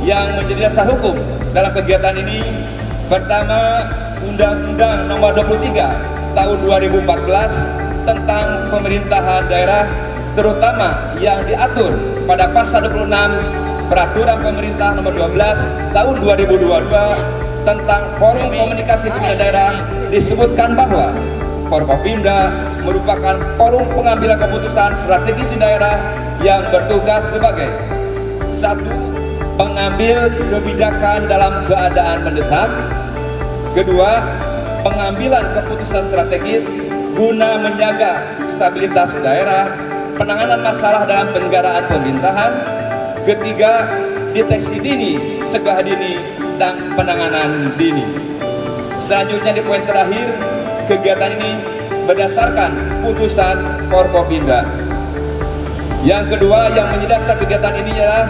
yang menjadi dasar hukum dalam kegiatan ini. Pertama, Undang-Undang Nomor 23 Tahun 2014 tentang pemerintahan daerah, terutama yang diatur pada pasal 26 Peraturan Pemerintah Nomor 12 Tahun 2022 tentang Forum Komunikasi Pimpinan Daerah, disebutkan bahwa Forkopimda merupakan forum pengambilan keputusan strategis di daerah yang bertugas sebagai: 1. Mengambil kebijakan dalam keadaan mendesak. 2. Pengambilan keputusan strategis guna menjaga stabilitas daerah, penanganan masalah dalam penyelenggaraan pemerintahan. 3. Deteksi dini, cegah dini, dan penanganan dini. Selanjutnya di poin terakhir, kegiatan ini berdasarkan putusan Forkopimda. Yang kedua yang menjadi dasar kegiatan ini adalah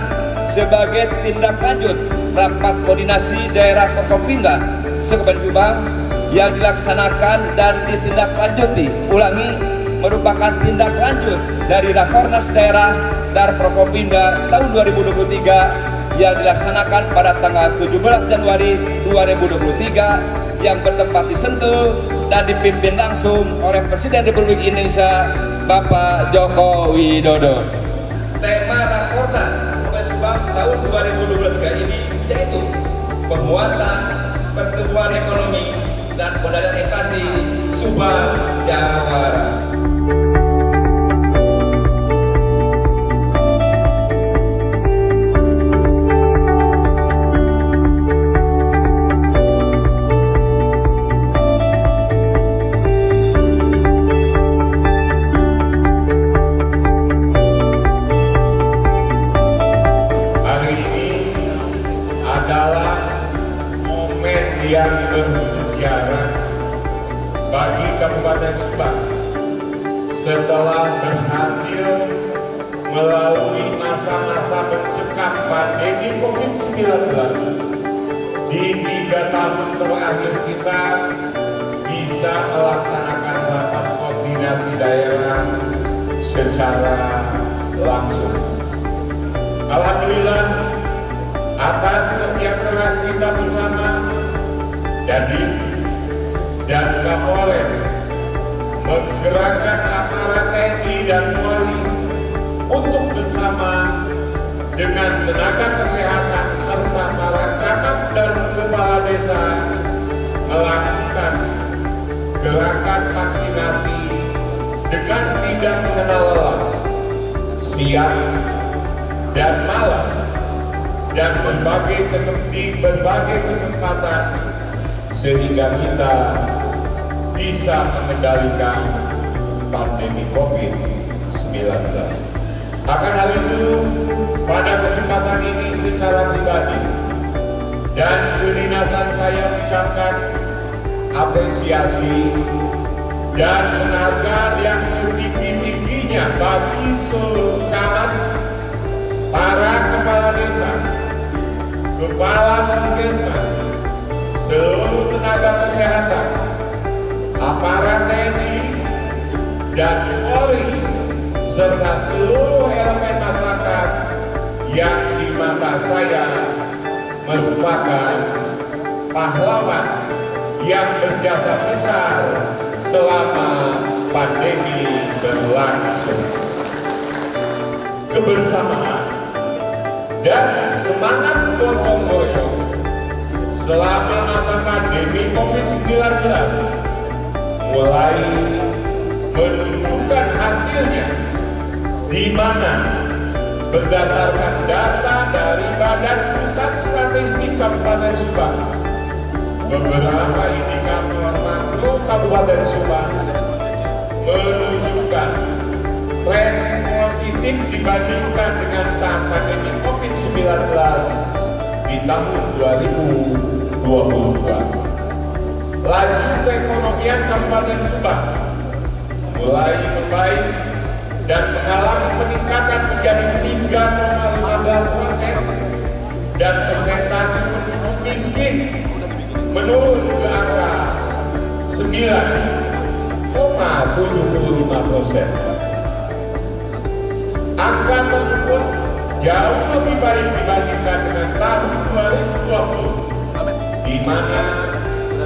sebagai tindak lanjut rapat koordinasi daerah Forkopimda Kabupaten Subang yang dilaksanakan dan ditindaklanjuti merupakan tindak lanjut dari Rakornas Daerah dan Forkopimda tahun 2023 yang dilaksanakan pada tanggal 17 Januari 2023 yang bertempat di Sentul dan dipimpin langsung oleh Presiden Republik Indonesia Bapak Joko Widodo. Tema Rakornas Kabupaten Subang tahun 2023 ini yaitu penguatan pertumbuhan ekonomi dan pengendalian inflasi Subang, Jawa Barat. Yang bersejarah bagi Kabupaten Subang setelah berhasil melalui masa-masa mencekam pandemi COVID-19 di 3 tahun terakhir kita bisa melaksanakan rapat koordinasi daerah secara langsung. Alhamdulillah atas kerja keras kita bersama, Dandim dan Kapolres menggerakkan aparat TNI dan Polri untuk bersama dengan tenaga kesehatan serta para camat dan kepala desa melakukan gerakan vaksinasi dengan tidak mengenal lelah, siang dan malam, dan berbagai kesempatan sehingga kita bisa mengendalikan pandemi COVID-19. Akan hal itu, pada kesempatan ini secara pribadi dan kedinasan saya ucapkan apresiasi dan penghargaan yang setinggi-tingginya bagi seluruh camat, para kepala desa, kepala puskesmas, seluruh tenaga kesehatan, aparat TNI dan Polri, serta seluruh elemen masyarakat yang di mata saya merupakan pahlawan yang berjasa besar selama pandemi berlangsung. Kebersamaan dan semangat gotong royong selama masa pandemi COVID-19 mulai menunjukkan hasilnya, di mana berdasarkan data dari Badan Pusat Statistik Kabupaten Subang, beberapa indikator makro Kabupaten Subang menunjukkan tren positif dibandingkan dengan saat pandemi COVID-19 di tahun 2022. Laju keekonomian Kabupaten Subang mulai membaik dan mengalami peningkatan menjadi 3,15% dan persentase penduduk miskin menurun ke angka 9,75%. Angka tersebut jauh lebih baik dibandingkan dengan tahun mana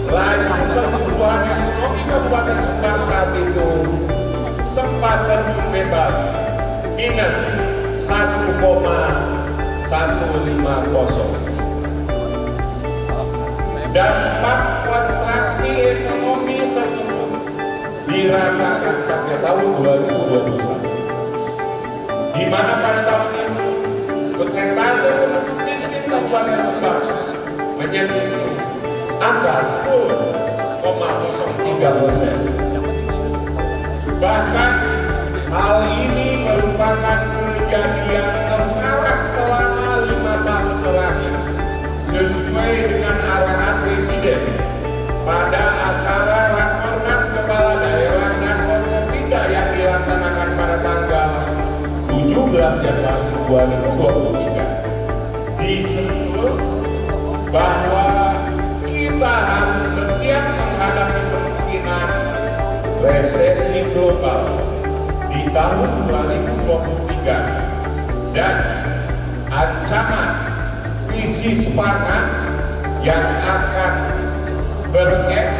laju pertumbuhan ekonomi Kabupaten Subang saat itu sempat terjun bebas minus 1,150. Dampak kontraksi ekonomi tersebut dirasakan sampai tahun 2021, di mana pada tahun itu persentase penduduk miskin Kabupaten Subang menyentuh angka 10,03%. Bahkan hal ini merupakan kejadian terparah selama 5 tahun terakhir, sesuai dengan arahan Presiden pada acara Rakornas Kepala Daerah dan Forkopimda yang dilaksanakan pada tanggal 17 Januari 2023. Disebut bahwa kita harus bersiap menghadapi kemungkinan resesi global di tahun 2023 dan ancaman krisis pangan yang akan berefek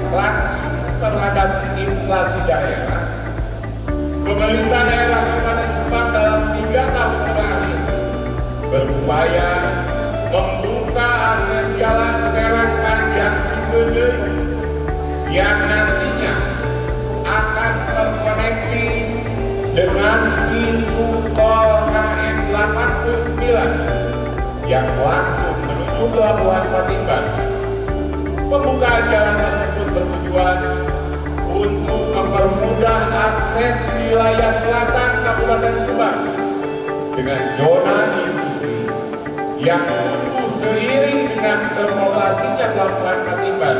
langsung terhadap inflasi daerah. Pemerintah daerah Kabupaten Subang dalam 3 tahun terakhir berupaya membuka akses jalan Serang Panjang Ciwidey yang nantinya akan terkoneksi dengan pintu tol KM 89 yang langsung menuju Pelabuhan Patimban. Pembukaan jalan tersebut bertujuan untuk mempermudah akses wilayah selatan Kabupaten Subang dengan zona industri yang tumbuh seiring dengan beroperasinya Pelabuhan Patimban.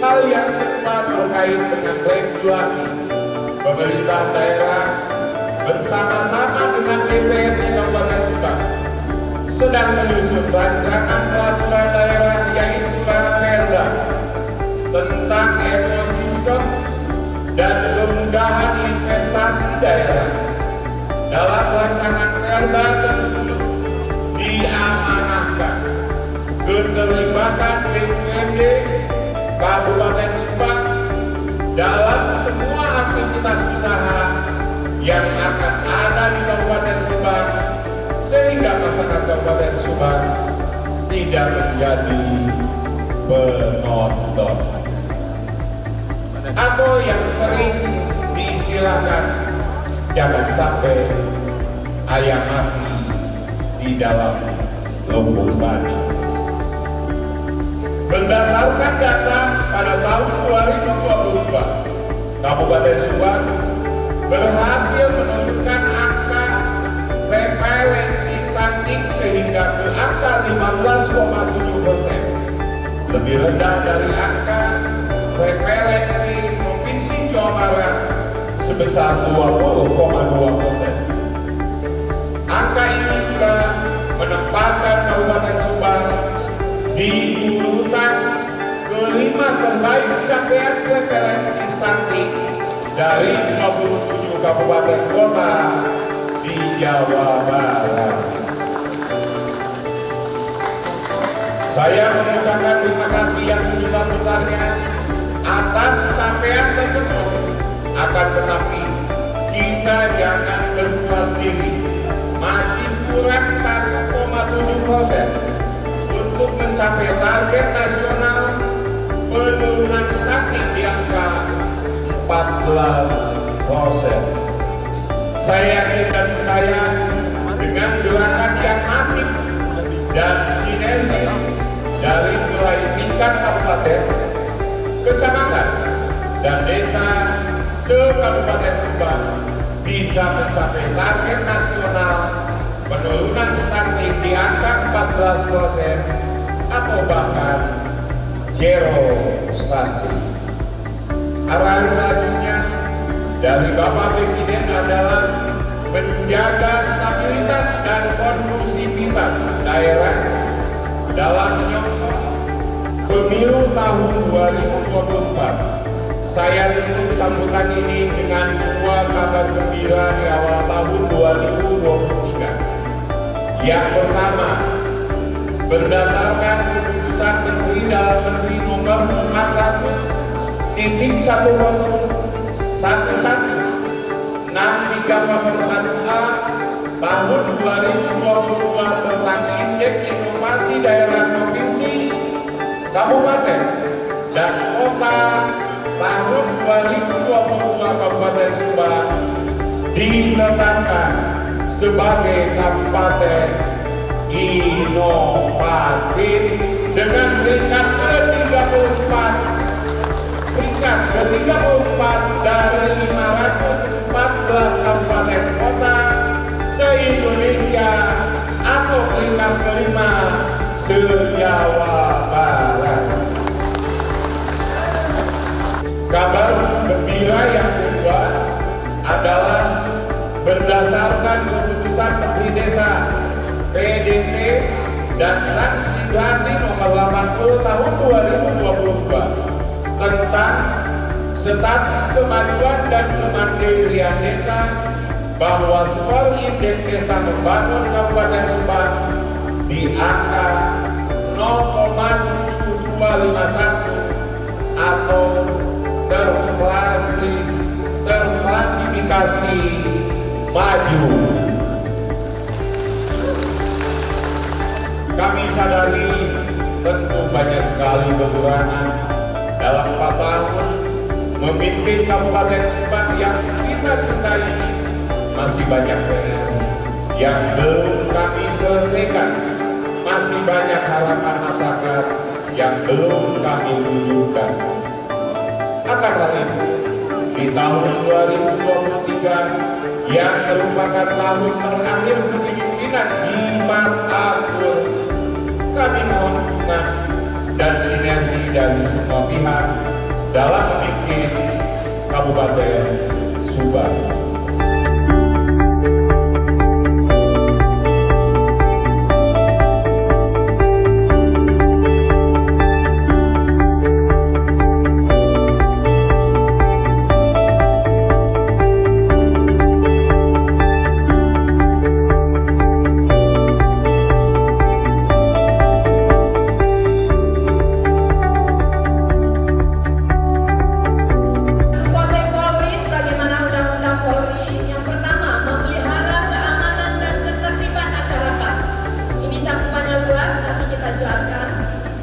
Hal yang kedua terkait dengan regulasi, pemerintah daerah bersama-sama dengan DPRD Kabupaten Subang sedang menyusun rancangan peraturan daerah, yaitu Perda tentang ekosistem dan kemudahan investasi daerah. Dalam rancangan Perda tersebut diamanahkan keterlibatan DPRD Kabupaten Subang dalam semua aktivitas usaha yang akan ada di Kabupaten Subang, sehingga masyarakat Kabupaten Subang tidak menjadi penonton atau yang sering diistilahkan jangan sampai ayam mati di dalam lumbung padi. Berdasarkan data pada tahun 2022, Kabupaten Subang berhasil menurunkan angka prevalensi stunting sehingga ke angka 15,7%, lebih rendah dari angka prevalensi Provinsi Jawa Barat sebesar 20,2%. Angka ini juga menempatkan Kabupaten Subang di urutan kelima terbaik capaian prevalensi stunting dari 27 kabupaten kota di Jawa Barat. Saya mengucapkan terima kasih yang sebesar-besarnya atas capaian tersebut. Akan tetapi kita jangan berpuas diri, masih kurang 1,7% untuk mencapai target nasional penurunan stunting di angka 14%. Saya yakin dan percaya dengan gerakan yang masif dan sinergis dari mulai tingkat kabupaten, kecamatan, dan desa se-Kabupaten Subang bisa mencapai target nasional penurunan stunting di angka 14% atau bahkan zero stunting. Arahan selanjutnya dari Bapak Presiden adalah menjaga stabilitas dan kondusivitas daerah dalam menyongsong pemilu tahun 2024. Saya tutup sambutan ini dengan dua kabar gembira di awal tahun 2023. Yang pertama, berdasarkan keputusan Menteri Dalam Negeri nomor 400-111-6301A tahun 2022 tentang Indeks Inovasi Daerah Provinsi, Kabupaten, dan Kota tahun 2022 Kabupaten Subang ditetapkan sebagai kabupaten inovatif dengan peringkat ke-34 dari 514 kabupaten kota se-Indonesia atau peringkat ke-5 se-Jawa Barat. Kabar gembira yang kedua adalah berdasarkan keputusan Menteri Desa, PDT, dan Transmigrasi nomor 80 tahun 2022 tentang status kemajuan dan kemandirian desa, bahwa skor indeks desa membangun Kabupaten Subang di angka 0,7251 atau terklasifikasi maju. Kami sadari tentu banyak sekali kekurangan dalam 4 tahun memimpin Kabupaten Subang yang kita cintai ini. Masih banyak PR yang belum kami selesaikan, masih banyak harapan masyarakat yang belum kami wujudkan. Akan hal itu, di tahun 2023 yang merupakan tahun terakhir kepemimpinan Jimat Akur, kami mohon dukungan dan sinergi dari semua pihak dalam memimpin Kabupaten Subang.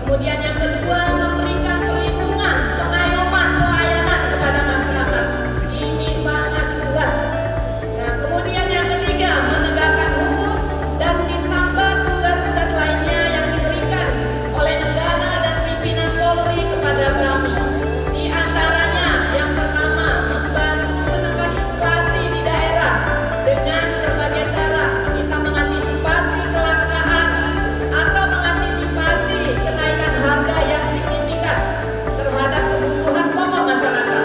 Kemudian yang kedua, memberikan perlindungan, pengayoman, pelayanan kepada masyarakat. Ini sangat luas. Nah, kemudian yang ketiga, menegakkan hukum dan ditambah tugas-tugas lainnya yang diberikan oleh negara dan pimpinan Polri kepada kami. Di antaranya, yang pertama, membantu menekan inflasi di daerah dengan berbagai cara. Kita mengantisipasi kelangkaan atau mengantisipasi kenaikan harga yang signifikan terhadap kebutuhan pokok masyarakat.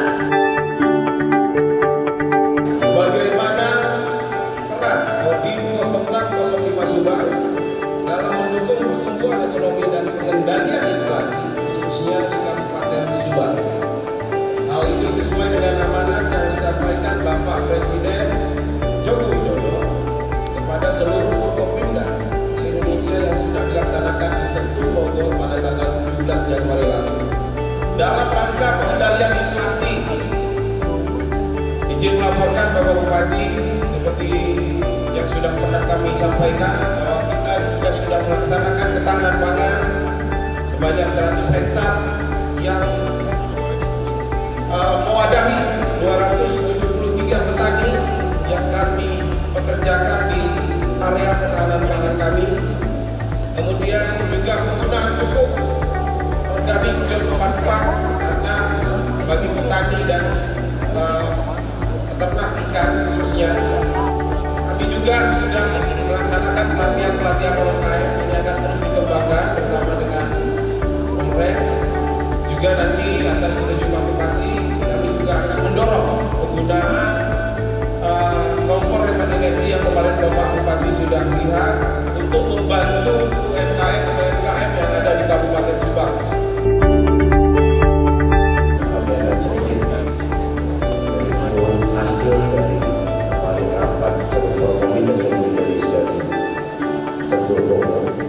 Bagaimana peran Kodim 0605 Subang dalam mendukung pertumbuhan ekonomi dan pengendalian inflasi khususnya di Kabupaten Subang. Hal ini sesuai dengan amanat yang disampaikan Bapak Presiden Joko Widodo kepada seluruh Forkopimda se-Indonesia yang sudah dilaksanakan di Sentul, Bogor pada tanggal 17 Januari lalu. Dalam rangka pengendalian inflasi, izin melaporkan Bapak Bupati, seperti yang sudah pernah kami sampaikan, bahwa kita juga sudah melaksanakan ketahanan pangan sebanyak 100 hektar yang mewadahi 273 petani yang kami pekerjakan di area ketahanan pangan kami. Kemudian juga penggunaan pupuk organik biosoparfak karena bagi petani dan peternak ikan khususnya. Kami juga sedang melaksanakan pelatihan UMKM, ini akan terus dikembangkan bersama dengan Polres. Juga nanti atas petunjuk Pak Bupati, kami juga akan mendorong penggunaan kompor hemat energi yang kemarin Bapak Bupati sudah lihat untuk membantu UMKM yang ada di Kabupaten Subang. Ada sedikit hasil dari paling rapat Forkopimda se-Indonesia Sentul Bogor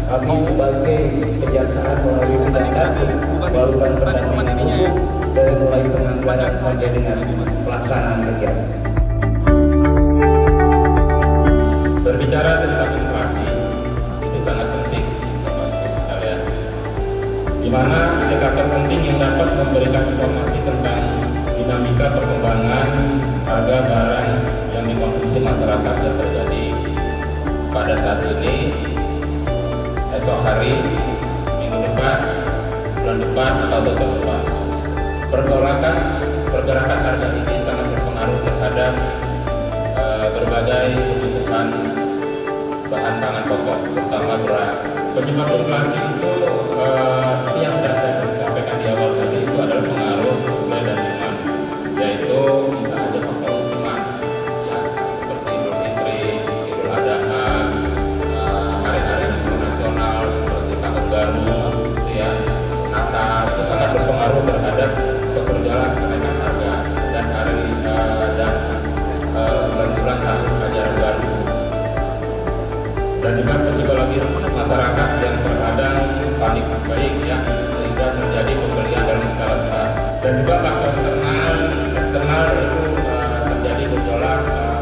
kami sebagai kejaksaan melalui Undang Datuk melakukan pendampingan hukum dari mulai penganggaran sampai dengan pelaksanaan kegiatan. Berbicara tentang inflasi itu sangat penting, Bapak-Ibu sekalian, di mana indikator penting yang dapat memberikan informasi tentang dinamika perkembangan harga barang yang dikonsumsi masyarakat yang terjadi pada saat ini, esok hari, minggu depan, bulan depan, atau tahun depan. Pergerakan harga ini sangat berpengaruh terhadap berbagai kebutuhan bahan pangan pokok, terutama beras. Penyebab inflasi itu seperti yang sudah saya sampaikan di awal tadi, itu adalah pengaruh supply dan demand, yaitu bisa aja faktor musiman, ya, seperti Idul Fitri, Idul Adha, hari-hari nasional seperti Tahun Baru, ya, Natal, itu sangat berpengaruh terhadap keberjalanan kenaikan harga dan bulan-bulan tahun ajaran baru, dan juga psikologis masyarakat yang terkadang panik baik, ya, sehingga terjadi pembelian dalam skala besar. Dan juga faktor internal, eksternal, yaitu terjadi gejolak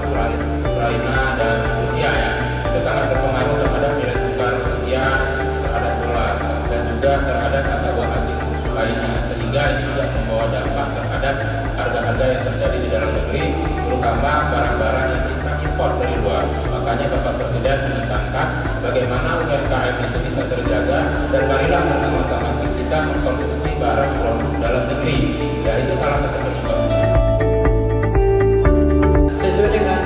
Ukraina dan Rusia, ya, itu sangat berpengaruh terhadap nilai tukar rupiah terhadap dolar dan juga terhadap mata uang asing lainnya, sehingga ini juga membawa dampak terhadap harga-harga yang terjadi di dalam negeri, terutama barang-barang yang kita impor dari luar. Makanya Bapak Presiden menekankan bagaimana UMKM itu bisa terjaga, dan marilah bersama-sama kita mengkonsumsi barang produk dalam negeri. Ya, itu salah satu penyebab. Sesuai dengan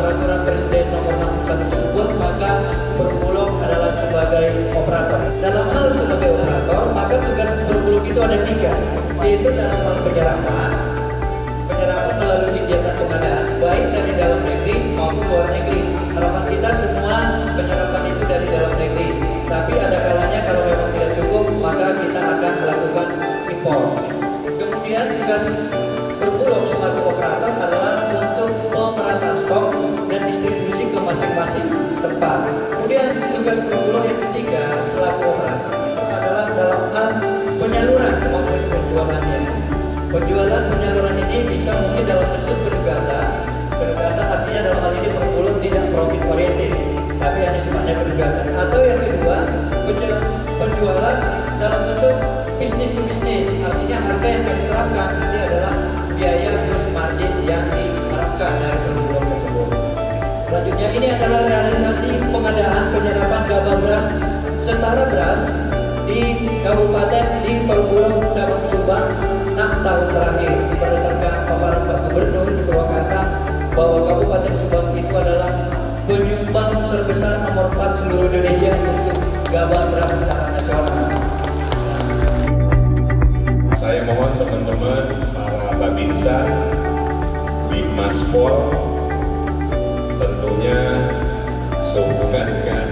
peraturan Presiden nomor 61 tersebut, maka Perumbulok adalah sebagai operator. Dalam hal sebagai operator, maka tugas Perumbulok itu ada 3, yaitu dalam hal penyerapan melalui kegiatan pengadaan baik dari dalam negeri maupun luar negeri. Harapan kita semua penyerapan itu dari dalam negeri, tapi ada kalanya kalau memang tidak cukup, maka kita akan melakukan impor. Kemudian tugas Perumbulok sebagai operator adalah untuk pemerataan stok dan distribusi ke masing-masing tempat. Kemudian tugas Perumbulok yang ketiga selaku operator itu adalah dalam hal penyaluran maupun penjualannya. Penyaluran ini bisa mungkin dalam bentuk penugasan. Penugasan artinya dalam hal ini Perumbulok tidak profit oriented, tapi hanya sifatnya penugasan. Atau yang kedua, penjualan dalam bentuk bisnis to bisnis, artinya harga yang kami terapkan ini adalah biaya plus margin yang diterapkan dari Perumbulok tersebut. Selanjutnya ini adalah realisasi pengadaan penyerapan gabah beras setara beras di Kabupaten di Perumbulok cabang Subang 6 tahun terakhir, berdasarkan paparan Pak Gubernur di Purwakarta bahwa Kabupaten Subang itu adalah penyumbang terbesar nomor 4 seluruh Indonesia untuk gabah beras secara nasional. Saya mohon teman-teman para Babinsa, Binmaspol, tentunya sehubungan dengan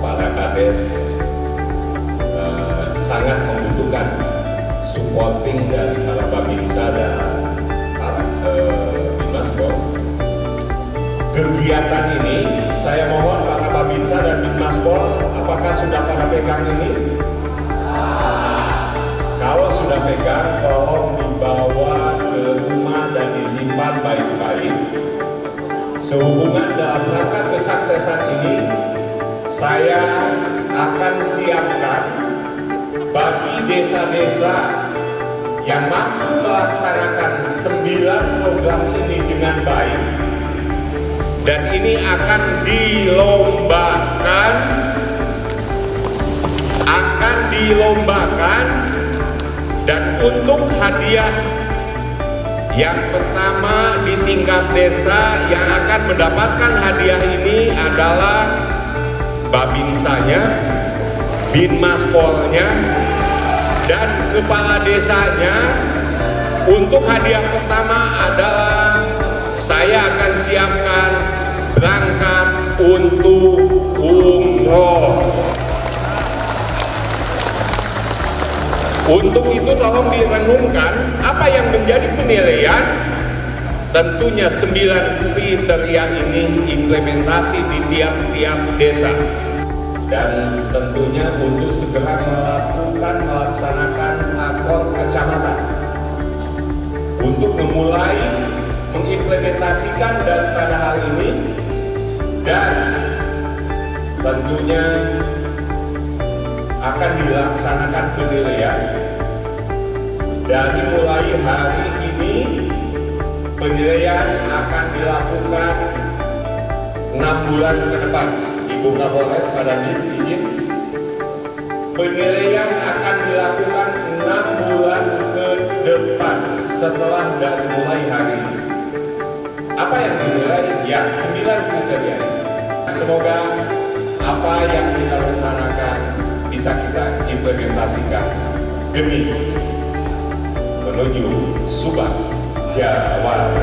para Kades sangat membutuhkan supporting dari para Babinsa dan para Binmaspol. Kegiatan ini saya mohon para Babinsa dan Binmaspol, apakah sudah pada pegang ini? Kalau sudah pegang, tolong dibawa ke rumah dan disimpan baik-baik. Sehubungan dalam rangka kesuksesan ini, saya akan siapkan bagi desa-desa yang mampu melaksanakan 9 program ini dengan baik, dan ini akan dilombakan, dan untuk hadiah yang pertama di tingkat desa yang akan mendapatkan hadiah ini adalah Babinsanya, Binmaspolnya, dan kepala desanya. Untuk hadiah pertama adalah saya akan siapkan berangkat untuk umroh. Untuk itu tolong direnungkan apa yang menjadi penilaian tentunya 9 kriteria ini implementasi di tiap-tiap desa. Dan tentunya untuk segera melaksanakan akor kecamatan untuk memulai mengimplementasikan daripada hal ini, dan tentunya akan dilaksanakan penilaian dari mulai hari ini. Penilaian akan dilakukan 6 bulan ke depan. Ibu Kapolres pada izin, penilaian akan dilakukan 6 bulan ke depan setelah dari mulai hari ini. Apa yang dinilai? Ya, 9 kriteria. Semoga apa yang kita rencanakan bisa kita implementasikan demi menuju Subang, Jawa